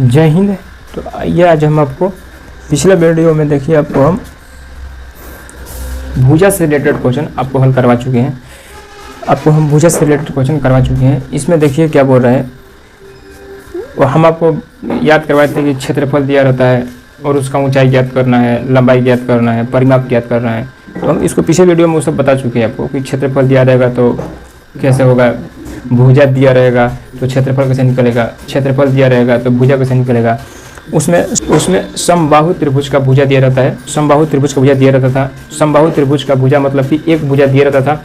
जय हिंद। तो आइए आज हम आपको पिछले वीडियो में देखिए आपको हम भुजा से रिलेटेड क्वेश्चन आपको हल करवा चुके हैं। भुजा से रिलेटेड क्वेश्चन करवा चुके हैं। इसमें देखिए क्या बोल रहे हैं, और हम आपको याद करवाए थे कि क्षेत्रफल दिया रहता है और उसका ऊंचाई ज्ञात करना है, लंबाई ज्ञात करना है, परिमाप ज्ञात करना है। तो हम इसको पिछले वीडियो में वो सब बता चुके हैं आपको कि क्षेत्रफल दिया रहेगा तो कैसे होगा, भुजा दिया रहेगा तो क्षेत्रफल कैसे निकलेगा, क्षेत्रफल दिया रहेगा तो भुजा कैसे निकलेगा। उसमें समबाहु त्रिभुज का भुजा दिया रहता है, समबाहु त्रिभुज का भुजा दिया रहता था। समबाहु त्रिभुज का भुजा मतलब कि एक भुजा दिया रहता था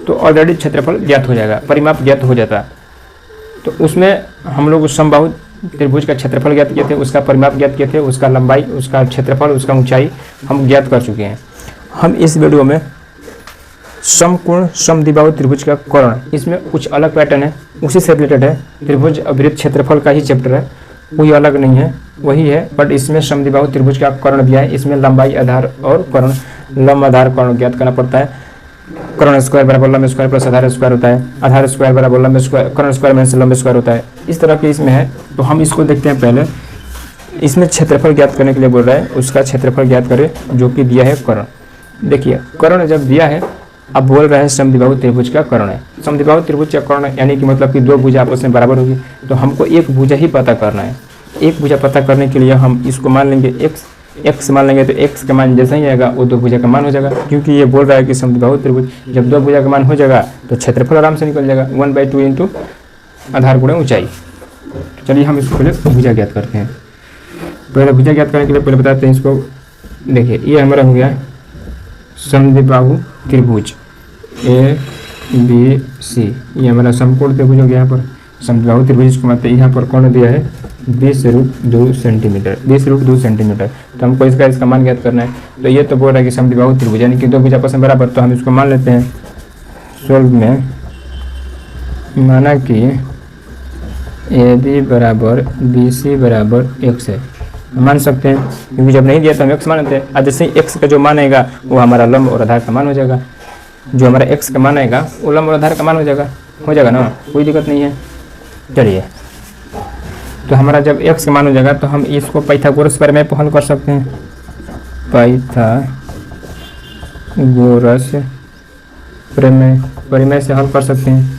तो ऑलरेडी क्षेत्रफल ज्ञात हो जाएगा, परिमाप ज्ञात हो जाता। तो उसमें हम लोग समबाहु त्रिभुज का क्षेत्रफल ज्ञात किए थे, उसका परिमाप ज्ञात किए थे, उसका लंबाई, उसका क्षेत्रफल, उसका ऊंचाई हम ज्ञात कर चुके हैं। हम इस वीडियो में समकोण समद्विबाहु त्रिभुज का कर्ण, इसमें कुछ अलग पैटर्न है, उसी से रिलेटेड है। त्रिभुज अवृत्त क्षेत्रफल का ही चैप्टर है, कोई अलग नहीं है, वही है। बट इसमें समद्विबाहु त्रिभुज का कर्ण दिया है। इसमें लंबाई, आधार और कर्ण, लंब आधार कर्ण ज्ञात करना पड़ता है। कर्ण स्क्वायर बराबर लंब स्क्वायर प्लस आधार स्क्वायर होता है, आधार स्क्वायर बराबर लंब स्क्वायर, कर्ण स्क्वायर माइनस लंब स्क्वायर होता है। इस तरह के इसमें है। तो हम इसको देखते हैं। पहले इसमें क्षेत्रफल ज्ञात करने के लिए बोल रहा है, उसका क्षेत्रफल ज्ञात करें जो कि दिया है कर्ण। देखिए कर्ण जब दिया है, अब बोल रहा है समद्विबाहु त्रिभुज का कर्ण है। समद्विबाहु त्रिभुज का कर्ण यानी कि मतलब कि दो भुजा आपस में बराबर होगी। तो हमको एक भुजा ही पता करना है। एक भुजा पता करने के लिए हम इसको मान लेंगे x मान लेंगे, तो x का मान जैसा ही आएगा वो दो भुजा का मान हो जाएगा। क्योंकि ये बोल रहा है कि समद्विबाहु त्रिभुज जब दो भुजा का मान हो जाएगा तो क्षेत्रफल आराम से निकल जाएगा, 1/2 इंटू आधार गुणे ऊंचाई। चलिए हम इसको पहले भुजा ज्ञात करते हैं। पहले भुजा ज्ञात करने के लिए पहले बताते हैं इसको। देखिए ये हमारा हो गया समद्विबाहु त्रिभुज ABC, ये हमारा समकोण त्रिभुज हो गया। यहाँ पर समद्विबाहु त्रिभुज को मतलब यहाँ पर कौन दिया है 20√2 सेंटीमीटर, 20√2 सेंटीमीटर। तो हमको इसका मान ज्ञात करना है। तो ये तो बोल रहा है कि समद्विबाहु त्रिभुज यानी कि दो भुजा आपस में बराबर। तो हम इसको मान लेते हैं। सोल्व में माना कि AB बराबर BC बराबर x है, मान सकते हैं। क्योंकि जब नहीं दिया तो हम x मान लेते हैं। अब जैसे x का जो मान आएगा वो हमारा लंब और आधार का मान हो जाएगा। जो हमारा x का मान आएगा वो लंब और आधार का मान हो जाएगा ना, कोई दिक्कत नहीं है। चलिए तो हमारा जब x का मान हो जाएगा तो हम इसको पाइथागोरस प्रमेय पर हल कर सकते हैं। पाइथागोरस प्रमेय से हल कर सकते हैं।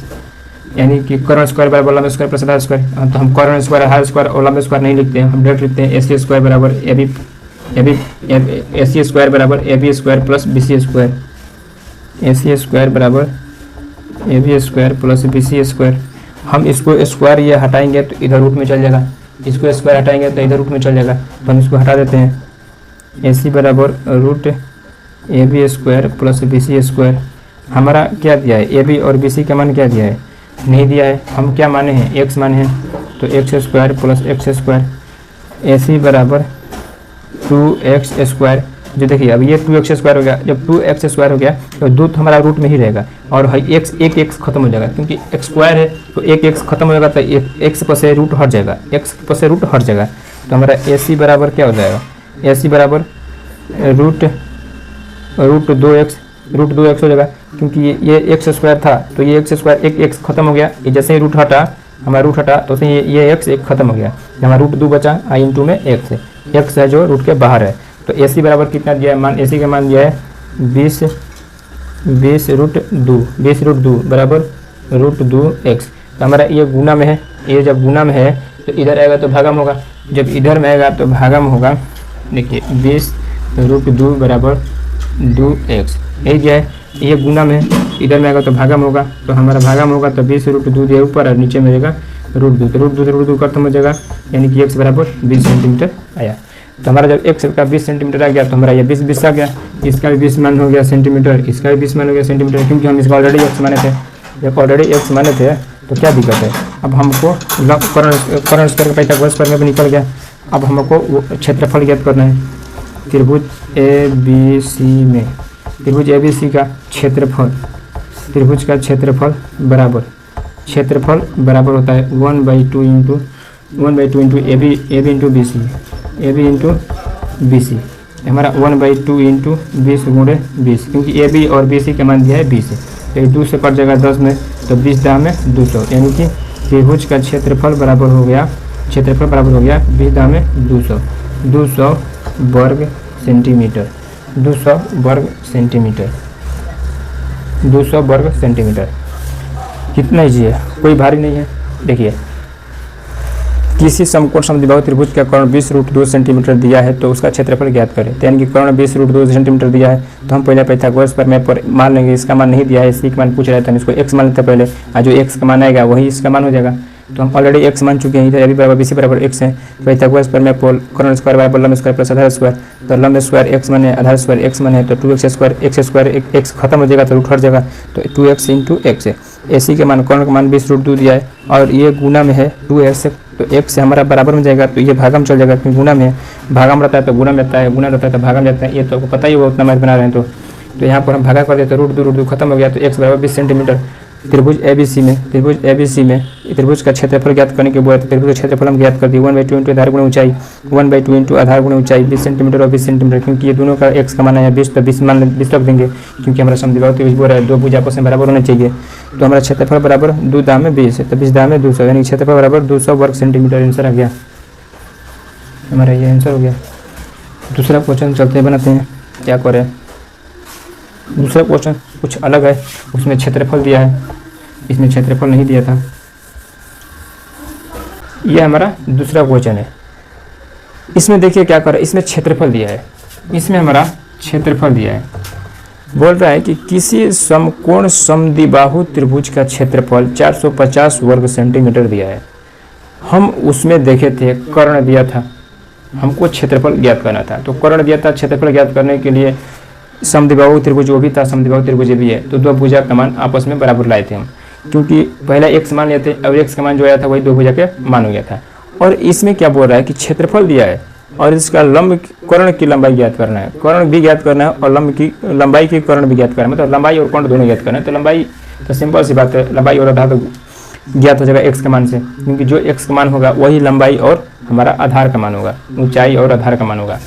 यानी कि कर्ण स्क्वायर बराबर लंब स्क्वायर प्लस आधार स्क्वायर। तो हम कर्ण स्क्वायर, आधार स्क्वायर और लंब स्क्वायर नहीं लिखते हैं, हम डायरेक्ट लिखते हैं AC स्क्वायर बराबर AC स्क्वायर बराबर AB square plus BC square. AC square बराबर AB square plus BC square. हम इसको स्क्वायर ये हटाएंगे तो इधर रूट में चल जाएगा, इसको स्क्वायर हटाएंगे तो इधर रूट में चल जाएगा। तो हम इसको हटा देते हैं। AC बराबर root AB square plus BC square. हमारा क्या दिया है, AB और BC का मान क्या दिया है, नहीं दिया है। हम क्या माने हैं, x माने हैं। तो x square plus x square. AC बराबर 2x स्क्वायर। जो देखिए अब ये 2x स्क्वायर हो गया। जब 2x स्क्वायर हो गया तो दो तो हमारा रूट में ही रहेगा और x एक x खत्म हो जाएगा। क्योंकि x स्क्वायर है तो एक x खत्म हो जाएगा तो x पर से रूट हट जाएगा, x पर से रूट हट जाएगा। तो हमारा AC बराबर क्या हो जाएगा, AC बराबर रूट 2x हो जाएगा। क्योंकि ये x स्क्वायर था तो ये x स्क्वायर एक x खत्म हो गया। ये जैसे ही रूट हटा, हमारा रूट हटा तो ये x एक खत्म हो गया। हमारा रूट 2 बचा, i इंटू में x है जो रूट के बाहर है। तो AC बराबर कितना दिया है मान, AC का मान दिया है 20√2 बराबर √2x। तो हमारा ये गुना में है, ये जब गुना में है तो इधर आएगा तो भागम होगा, जब इधर में आएगा तो भागम होगा। देखिए 20√2 बराबर 2x, यही दिया है। ये गुना में है, इधर में आएगा तो भागम होगा। तो हमारा भागम होगा तो 20√2 दिया ऊपर और नीचे में रहेगा √2। तो √2 खत्म हो जाएगा, यानी कि x बराबर 20 सेंटीमीटर आया। तो हमारा जब x का 20 सेंटीमीटर आ गया तो हमारा ये 20 आ गया। इसका भी 20 मान हो गया सेंटीमीटर, इसका भी 20 मान हो गया सेंटीमीटर। क्योंकि हम इसका ऑलरेडी x माने थे। जब ऑलरेडी x माने थे तो क्या दिक्कत है, अब हमको कर्ण स्क्वायर का पाइथागोरस प्रमेय पर निकल गया। अब हमको क्षेत्रफल ज्ञात करना है। त्रिभुज ABC में, त्रिभुज ABC का क्षेत्रफल, त्रिभुज का क्षेत्रफल बराबर होता है 1/2 इंटू AB इंटू BC। हमारा 1/2 इंटू 20 गुणे 20। क्योंकि AB और BC का मान दिया है 20 है। तो 2 से कट जाएगा 10 में, तो 20 दाम में 200। यानी कि त्रिभुज का क्षेत्रफल बराबर हो गया क्षेत्रफल बराबर हो गया 20 दामे 200 वर्ग सेंटीमीटर, 200 वर्ग सेंटीमीटर, 200 वर्ग सेंटीमीटर। कितना ईजी है, कोई भारी नहीं है। देखिए, किसी समकोण समद्विबाहु त्रिभुज का कर्ण 20√2 सेंटीमीटर दिया है तो उसका क्षेत्रफल ज्ञात करें। तो यानी कि कर्ण 20√2 सेंटीमीटर दिया है तो हम पहले पाइथागोरस प्रमेय पर मान लेंगे। इसका मान नहीं दिया है, इसी का मान पूछ रहा है तो हम इसको x मान लेते हैं पहले, और जो x का मान आएगा वही इसका मान हो जाएगा। तो हम ऑलरेडी x मान चुके हैं, इधर अभी बराबर BC बराबर x है। पाइथागोरस प्रमेय पर कर्ण स्क्वायर बराबर लंब स्क्वायर प्लस आधार स्क्वायर, तो लंब स्क्वायर x मान है, आधार स्क्वायर x मान है, तो 2x स्क्वायर x खत्म हो जाएगा तो रूट हट जाएगा, तो 2x इंटू x है। AC के मान कर्ण का मान 20√2 दिया है और ये गुना में है 2x, तो x से हमारा बराबर में जाएगा, तो ये भागम चल जाएगा क्योंकि गुना में है, भागम रहता है तो गुना में रहता है, गुना रहता है तो भागम जाता है। ये तो आपको पता ही होगा, उतना मैथ बना रहे हैं तो यहाँ पर हम भागा कर देते, √2 खत्म हो गया, तो x बराबर 20 सेंटीमीटर। त्रिभुज ABC में त्रिभुज का क्षेत्रफल ज्ञात करने के बोले तो त्रिभुज का क्षेत्रफल हम ज्ञात कर दिए 1/2 इंटू आधार गुणा ऊंचाई, 1/2 इंटू आधार गुणा ऊंचाई 20 सेंटीमीटर और 20 सेंटीमीटर, क्योंकि ये दोनों का x का मान है 20, तो 20 मान 20 रख देंगे क्योंकि हमारा समद्विबाहु त्रिभुज बोल रहा है 2 भुजा आपस में बराबर होने चाहिए। तो हमारा क्षेत्रफल बराबर 2 दामे 20 है, तो 20 दामे 200, यानी क्षेत्रफल बराबर 200 वर्ग सेंटीमीटर आंसर आ गया हमारा, ये आंसर हो गया। दूसरा क्वेश्चन चलते बनाते हैं, क्या करें। दूसरा क्वेश्चन कुछ अलग है, उसमें क्षेत्रफल दिया है, इसमें क्षेत्रफल नहीं दिया था। यह हमारा दूसरा क्वेश्चन है। इसमें देखिए क्या कर रहा है, इसमें क्षेत्रफल दिया है, इसमें हमारा क्षेत्रफल दिया है। बोल रहा है कि किसी समकोण समद्विबाहु त्रिभुज का क्षेत्रफल 450 वर्ग सेंटीमीटर दिया है। हम उसमें देखे थे कर्ण दिया था, हमको क्षेत्रफल ज्ञात करना था, तो कर्ण दिया था, क्षेत्रफल ज्ञात करने के लिए समद्विबाहु त्रिभुज वो भी था, समद्विबाहु त्रिभुज भी है, तो 2 भुजा का मान आपस में बराबर लाए थे हम, क्योंकि पहला x मान लिए थे और x का मान जो आया था वही 2 भुजा के मान हो गया था। और इसमें क्या बोल रहा है कि क्षेत्रफल दिया है और इसका लंब कर्ण की लंबाई ज्ञात करना है, कर्ण भी ज्ञात करना है और लंब की लंबाई की कर्ण भी ज्ञात करना है, मतलब लंबाई और कर्ण दोनों ज्ञात करना है। तो लंबाई तो सिंपल सी बात है, लंबाई और आधार तो ज्ञात हो जाएगा x के मान से, क्योंकि जो x का मान होगा वही लंबाई और हमारा आधार का मान होगा, ऊंचाई और आधार का मान होगा,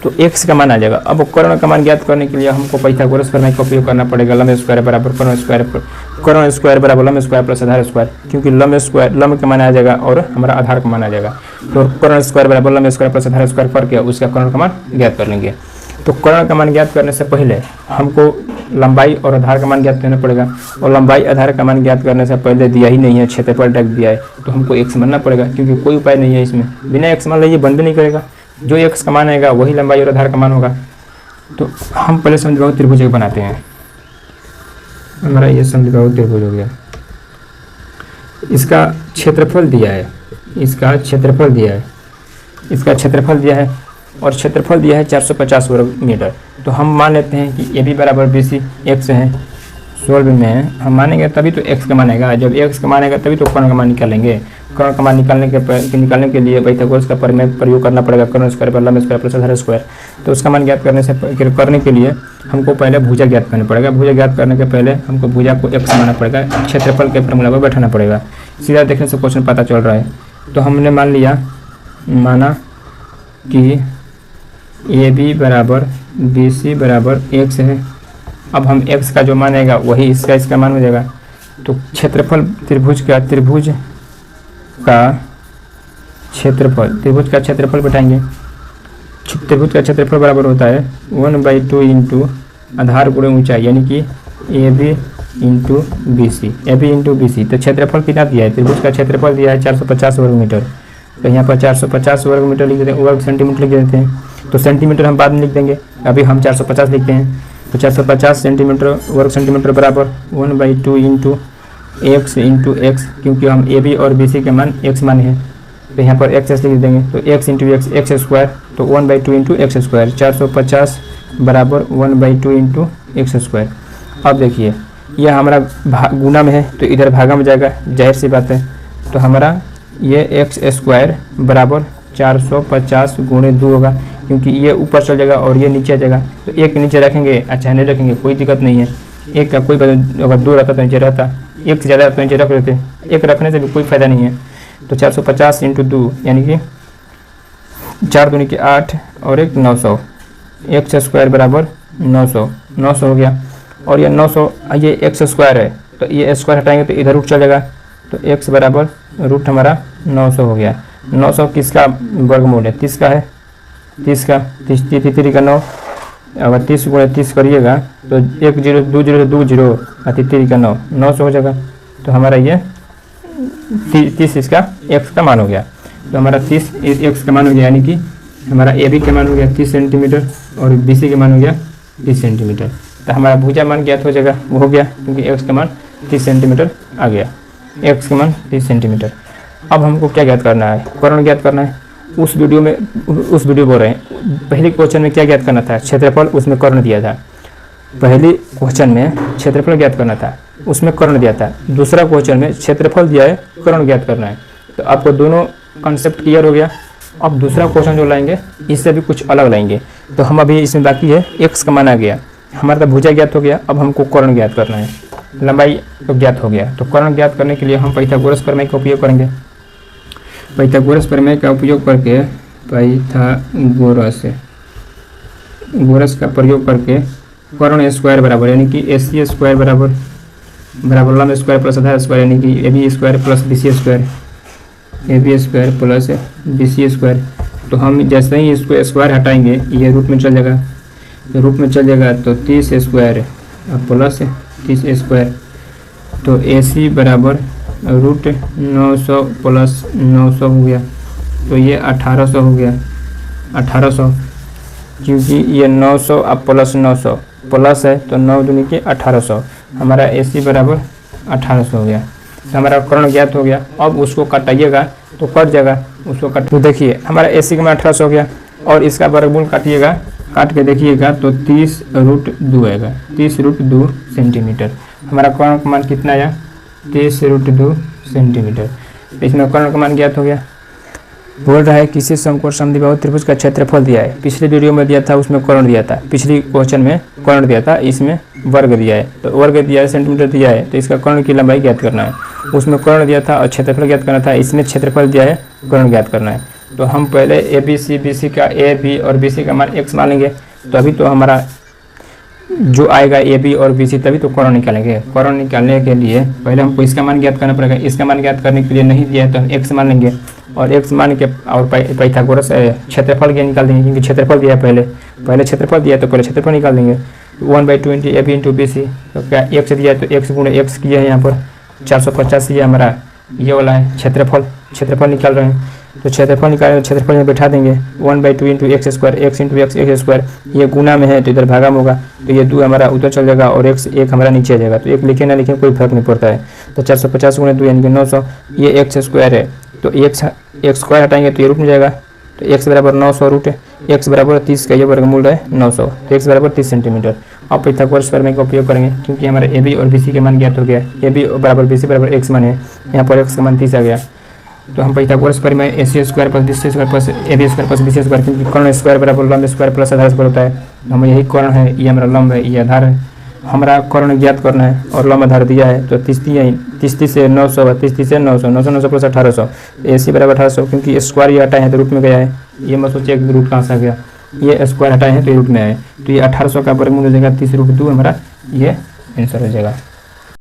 तो x का मान आ जाएगा। अब कर्ण का मान ज्ञात करने के लिए हमको पाइथागोरस प्रमेय का उपयोग करना पड़ेगा। लंब स्क्वायर बराबर कर्ण स्क्वायर बराबर लंब स्क्वायर प्लस आधार स्क्वायर, क्योंकि लंब का मान आ जाएगा और हमारा आधार का मान आ जाएगा, तो कर्ण स्क्वायर बराबर लंब स्क्वायर प्लस आधार स्क्वायर करके उसका कर्ण का मान ज्ञात कर लेंगे। तो कर्ण का मान ज्ञात करने से पहले हमको लंबाई और आधार का मान ज्ञात करना पड़ेगा, और लंबाई आधार का मान ज्ञात करने से पहले दिया ही नहीं है, क्षेत्रफल डायरेक्ट दिया है, तो हमको x मानना पड़ेगा, क्योंकि कोई उपाय नहीं है इसमें, बिना x मान लिए बन भी नहीं करेगा। जो x का मान आएगा वही लंबाई और आधार का मान होगा। तो हम पहले समद्विबाहु त्रिभुज बनाते हैं। हमारा ये समद्विबाहु त्रिभुज हो गया, इसका क्षेत्रफल दिया है, इसका क्षेत्रफल दिया है, इसका क्षेत्रफल दिया है और क्षेत्रफल दिया है 450 वर्ग मीटर। तो हम मान लेते हैं कि ये भी बराबर BC x है, 16 में है, हम मानेंगे तभी तो x का मान आएगा, जब x का मान आएगा तभी तो कर्ण का मान निकालेंगे। कर्ण का मान निकालने के लिए पाइथागोरस का प्रमेय प्रयोग करना पड़ेगा, कर्ण स्क्वायर पर लंब स्क्वायर प्लस आधार स्क्वायर। तो उसका मान ज्ञात करने के लिए हमको पहले भुजा ज्ञात करना पड़ेगा, भुजा ज्ञात करने के पहले हमको भुजा को x मानना पड़ेगा, क्षेत्रफल के फॉर्मूला पर बैठाना पड़ेगा। सीधा देखने से क्वेश्चन पता चल रहा है। तो हमने माना कि AB बराबर BC बराबर x है। अब हम x का जो मान आएगा वही इसका मान हो जाएगा। तो क्षेत्रफल त्रिभुज का क्षेत्रफल बैठाएंगे। त्रिभुज का क्षेत्रफल बराबर होता है 1/2 इंटू आधार गुणे ऊंचाई, यानी कि AB इंटू BC। तो क्षेत्रफल कितना दिया है, त्रिभुज का क्षेत्रफल दिया है 450 वर्ग मीटर। तो यहाँ पर 450 वर्ग मीटर लिख देते हैं, वर्ग सेंटीमीटर लिख देते हैं, तो सेंटीमीटर हम बाद में लिख देंगे, अभी हम 450 लिखते हैं। तो 450 वर्ग सेंटीमीटर बराबर 1/2 इंटू x, क्योंकि हम AB और BC के मान x मान है, तो यहाँ पर x लिख देंगे, तो x इंटू x स्क्वायर, तो 1/2 इंटू x स्क्वायर, 450 बराबर 1/2 इंटू x स्क्वायर। अब देखिए यह हमारा गुना में है तो इधर भागा में जाएगा, जाहिर सी बात है। तो हमारा ये x स्क्वायर बराबर 450 गुणे 2 होगा, क्योंकि ये ऊपर चल जाएगा और ये नीचे आ जाएगा, तो एक नीचे रखेंगे, अच्छा नहीं रखेंगे कोई दिक्कत नहीं है, एक का कोई अगर 2 रहता तो नीचे रहता, एक से ज़्यादा तो नीचे रख लेते, एक रखने से भी कोई फ़ायदा नहीं है। तो 450 इंटू 2 यानी कि 4 दूनी के 8 और एक 900, x स्क्वायर बराबर 900 हो गया। और ये 900 ये x स्क्वायर है, तो ये स्क्वायर हटाएंगे तो इधर रूट चल जाएगा, तो x बराबर रूट हमारा 900 हो गया। 900 किसका वर्गमूल है? 30 का है, 30 का, 30 3 का 9, अगर 30 गुणे 30 करिएगा तो 1 0 2 0 2 0 और 3 का 9, 900 हो जाएगा। तो हमारा ये 30 इसका x का मान हो गया। तो हमारा 30 x का मान हो गया, यानी कि हमारा ए बी का मान हो गया 30 सेंटीमीटर और बी सी का मान हो गया 30 सेंटीमीटर। तो हमारा भुजा मान ज्ञात हो जाएगा, वो हो गया क्योंकि x का मान 30 सेंटीमीटर आ गया, x का मान 30 सेंटीमीटर। अब हमको क्या ज्ञात करना है? कर्ण ज्ञात करना है। उस वीडियो बोल रहे हैं, पहले क्वेश्चन में क्या ज्ञात करना था? क्षेत्रफल, उसमें कर्ण दिया था। पहले क्वेश्चन में क्षेत्रफल ज्ञात करना था, उसमें कर्ण दिया था। दूसरा क्वेश्चन में क्षेत्रफल दिया है, कर्ण ज्ञात करना है। तो आपको दोनों कॉन्सेप्ट क्लियर हो गया। अब दूसरा क्वेश्चन जो लाएंगे इससे भी कुछ अलग लाएंगे। तो हम अभी इसमें बाकी है x का मान आ गया, हमारा तो भुजा ज्ञात हो गया। अब हमको कर्ण ज्ञात करना है, लंबाई तो ज्ञात हो गया। तो कर्ण ज्ञात करने के लिए हम पाइथागोरस प्रमेय का उपयोग करेंगे। पाइथागोरस प्रमेय का उपयोग करके गोरस का प्रयोग करके कर्ण स्क्वायर बराबर, यानी कि AC स्क्वायर बराबर लंब स्क्वायर प्लस आधार स्क्वायर, यानी कि AB square plus BC square, AB square plus BC square. तो हम जैसे ही इसको स्क्वायर हटाएंगे ये रूट में चल जाएगा, तो रूट में चल जाएगा तो 30 स्क्वायर प्लस 30 स्क्वायर। तो AC बराबर रूट 900 प्लस 900 हो गया, तो ये 1800 हो गया, 1800, क्योंकि ये 900 अब प्लस 900 प्लस है तो 9 दूनी के 1800, हमारा AC बराबर 1800 हो गया। तो हमारा कर्ण ज्ञात हो गया। अब उसको कटाइएगा तो कट जाएगा, उसको कट, तो देखिए हमारा AC का मान 1800 हो गया और इसका वर्गमूल काटिएगा, काट के देखिएगा तो 30√2 आएगा, 30√2 सेंटीमीटर। हमारा कर्ण का मान कितना आया? 30√2 सेंटीमीटर। इसमें कर्ण का मान ज्ञात हो गया। बोल रहा है किसी समकोण समद्विबाहु त्रिभुज का क्षेत्रफल दिया है। पिछले वीडियो में दिया था, उसमें कर्ण दिया था, पिछली क्वेश्चन में कर्ण दिया था, इसमें वर्ग दिया है। तो वर्ग दिया है, सेंटीमीटर दिया है, तो इसका कर्ण की लंबाई ज्ञात करना है। उसमें कर्ण दिया था और क्षेत्रफल ज्ञात करना था, इसमें क्षेत्रफल दिया है, कर्ण ज्ञात करना है। तो हम पहले ABC का A B और BC का मान x मान लेंगे। तो अभी तो हमारा जो आएगा AB और BC, तभी तो कर्ण निकालेंगे। कर्ण निकालने के लिए पहले हमको इसका मान ज्ञात करना पड़ेगा। इसका मान ज्ञात करने के लिए नहीं दिया है तो हम x मान लेंगे और x मान के और पाइथागोरस क्षेत्रफल के निकाल देंगे, क्योंकि क्षेत्रफल दिया है, पहले क्षेत्रफल दिया है तो पहले क्षेत्रफल निकाल देंगे। 1/2 AB इंटू BC, तो क्या x दिया है तो x गुणे x किया है, यहाँ पर 485 ये हमारा ये वाला है क्षेत्रफल निकाल रहे हैं। तो क्षेत्रफल निकालेंगे तो क्षेत्रफल में बैठा देंगे 1/2 into x square, x into x square, ये गुना में है तो इधर भागा में होगा, तो ये 2 हमारा उधर चल जाएगा और x 1 हमारा नीचे आ जाएगा। तो 1 लिखे ना लिखे कोई फर्क नहीं पड़ता है। तो 450 गुणे 2 यानी कि 900, ये x स्क्वायर है, तो x स्क्वायर हटाएंगे तो ये रूट में जाएगा। तो x बराबर 900 रूट x बराबर 30 का ये वर्गमूल है 900, तो x बराबर 30 सेंटीमीटर। अब पाइथागोरस प्रमेय का उपयोग करेंगे, क्योंकि हमारे AB और BC के मान ज्ञात हो गया। AB बराबर BC बराबर x मान है, यहाँ पर x का मान 30 आ गया। तो हम पाइथागोरस प्रमेय AC square plus BC square plus AB square plus BC square, क्योंकि कर्ण स्क्वायर बराबर लंब स्क्वायर प्लस आधार स्क्वायर होता है। हम यही कर्ण है, ये हमारा लंब है, ये आधार है। हमारा कर्ण ज्ञात करना है और लंब आधार दिया है। तो 30 से 900, 30 से 900, 900 प्लस 1800, AC बराबर 1800, क्योंकि स्क्वायर ये हटाए हैं तो रूट में गया है। ये मत सोचिए कि रूट कहाँ से आ गया, ये स्क्वायर हटाए हैं तो ये रूट में आए। तो ये 1800 का वर्गमूल हो जाएगा 30√2, हमारा ये आंसर हो जाएगा।